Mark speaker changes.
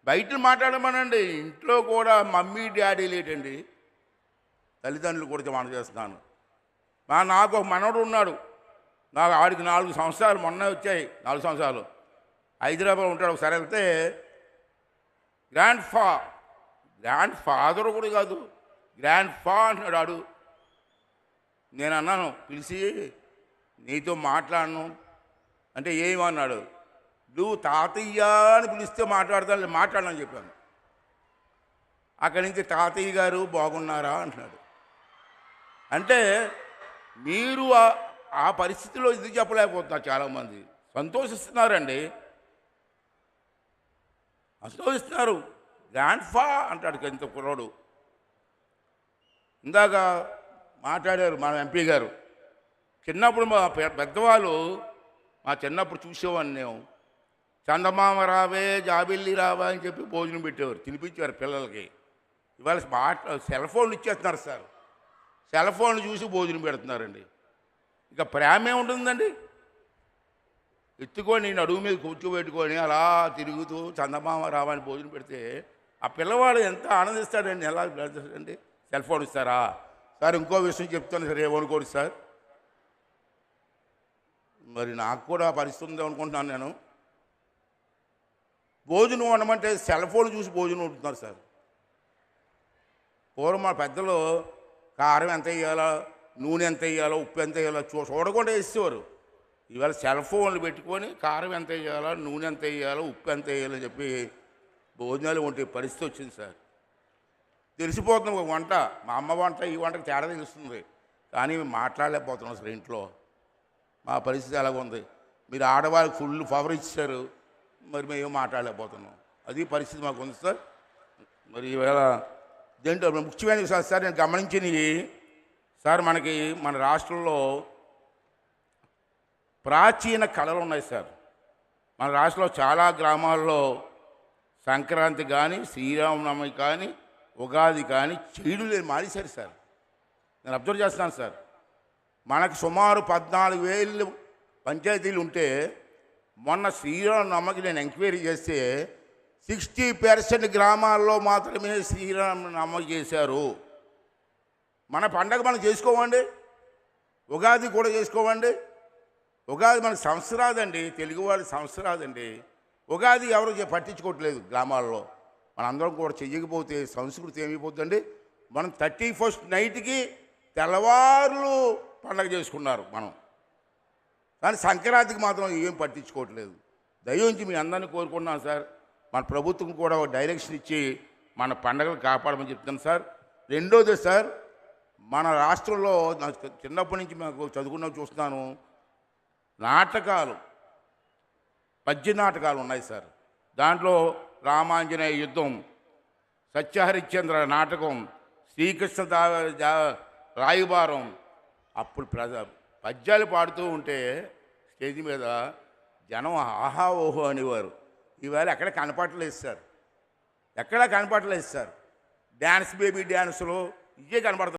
Speaker 1: బయట మాట్లాడమనండి. ఇంట్లో కూడా మమ్మీ డాడీ లేటండి, తల్లిదండ్రులు కూడా మనం చేస్తున్నాను. నాకు ఒక మనవడు ఉన్నాడు. ఆడికి 4 సంవత్సరాలు మొన్న వచ్చాయి. 4 సంవత్సరాలు హైదరాబాద్ ఉంటాడు. ఒకసారి వెళ్తే గ్రాండ్ ఫాదర్ కూడా కాదు, గ్రాండ్ ఫా అంటున్నాడు ఆడు. నేను అన్నాను పిలిచి, నీతో మాట్లాడను అంటే ఏమన్నాడు, నువ్వు తాతయ్య అని పిలిస్తే మాట్లాడని చెప్పాను. అక్కడి నుంచి తాతయ్య గారు బాగున్నారా అంటున్నాడు. అంటే మీరు ఆ పరిస్థితిలో ఇది చెప్పలేకపోతున్నారు. చాలామంది సంతోషిస్తున్నారండి, సంతోషిస్తున్నారు. గ్రాండ్ ఫా అంటాడు ఇంత కుర్రాడు. ఇందాక మాట్లాడారు మన ఎంపీ గారు. చిన్నప్పుడు మా పెద్దవాళ్ళు, మా చిన్నప్పుడు చూసేవాడిని నేను, చందమామ రావే జాబిల్లి రావా అని చెప్పి భోజనం పెట్టేవారు, తినిపించేవారు పిల్లలకి. ఇవాళ సెల్ ఫోన్లు ఇచ్చేస్తున్నారు సార్. సెల్ ఫోన్లు చూసి భోజనం పెడుతున్నారండి. ఇక ప్రేమ ఏముంటుందండి? ఎత్తుకొని నడుము మీద కూర్చోబెట్టుకొని అలా తిరుగుతూ చందమామ రావని భోజనం పెడితే ఆ పిల్లవాడు ఎంత ఆనందిస్తాడండి. ఎలా అండి? సెల్ ఫోన్ ఇస్తారా సార్? ఇంకో విషయం చెప్తాను సార్, ఏమనుకోరు సార్. మరి నాకు కూడా పరిస్థితి ఉంది అనుకుంటున్నాను నేను. భోజనం వండమంటే సెల్ ఫోన్ చూసి భోజనం వండుతున్నారు సార్. పూర్వం మా పెద్దలు కారం ఎంత వేయాలో, నూనె ఎంత వేయాలో, ఉప్పు ఎంత వేయాలో చూడకుండా వేసేవారు. ఇవాళ సెల్ ఫోన్లు పెట్టుకొని కారం ఎంత వేయాలో, నూనె ఎంత వేయాలో, ఉప్పు ఎంత వేయాలో చెప్పి భోజనాలు వండే పరిస్థితి వచ్చింది సార్. తెలిసిపోతుంది ఒక వంట, మా అమ్మ వంట ఈ వంటకు తేడా తెలుస్తుంది, కానీ మేము మాట్లాడలేకపోతున్నాం సార్. ఇంట్లో మా పరిస్థితి ఎలాగుంది. మీరు ఆడవాళ్ళకి ఫుల్ పవర్ ఇచ్చారు, మరి మేము మాట్లాడలేకపోతున్నాం. అది పరిస్థితి మాకు ఉంది సార్. మరి ఈవేళ దేంట్లో ముఖ్యమైన విషయాలు సార్ నేను గమనించినవి సార్, మనకి మన రాష్ట్రంలో ప్రాచీన కళలు ఉన్నాయి సార్. మన రాష్ట్రంలో చాలా గ్రామాల్లో సంక్రాంతి కానీ, శ్రీరామనవమి కానీ, ఉగాది కానీ చేయడం లేదు, మానేశారు సార్. నేను అబ్జర్వ్ చేస్తున్నాను సార్. మనకు సుమారు 14,000 పంచాయతీలు ఉంటే మొన్న శ్రీరామనవమికి నేను ఎంక్వైరీ చేస్తే 60% గ్రామాల్లో మాత్రమే శ్రీరామనవమి చేశారు. మన పండగ మనం చేసుకోమండి, ఉగాది కూడా చేసుకోమండి. ఉగాది మనకు సంవత్సరాదండి, తెలుగు వాళ్ళ సంవత్సరాదండి. ఉగాది ఎవరు పట్టించుకోవట్లేదు గ్రామాల్లో. మనందరం కూడా చెయ్యకపోతే సంస్కృతి ఏమైపోతుందండి. మనం 31st నైట్కి తెల్లవారులు పండగ చేసుకున్నారు మనం, కానీ సంక్రాంతికి మాత్రం ఏం పట్టించుకోవట్లేదు. దయించి మీ అందరినీ కోరుకున్నాను సార్, మన ప్రభుత్వం కూడా ఒక డైరెక్షన్ ఇచ్చి మన పండగలు కాపాడమని చెప్తాను సార్. రెండోది సార్, మన రాష్ట్రంలో చిన్నప్పటి నుంచి మాకు చదువుకున్న చూస్తున్నాను, నాటకాలు, పద్య నాటకాలు ఉన్నాయి సార్. దాంట్లో రామాంజనేయ యుద్ధం, సత్యహరిశ్చంద్ర నాటకం, శ్రీకృష్ణ రాయబారం. అప్పుడు పద్యాలు పాడుతూ ఉంటే స్టేజ్ మీద జనం ఆహా ఓహో అనేవారు. ఈవేళ ఎక్కడ కనపడలేదు సార్, ఎక్కడా కనపడలేదు సార్. డ్యాన్స్ బేబీ డ్యాన్సులు ఇవే కనపడుతుంది.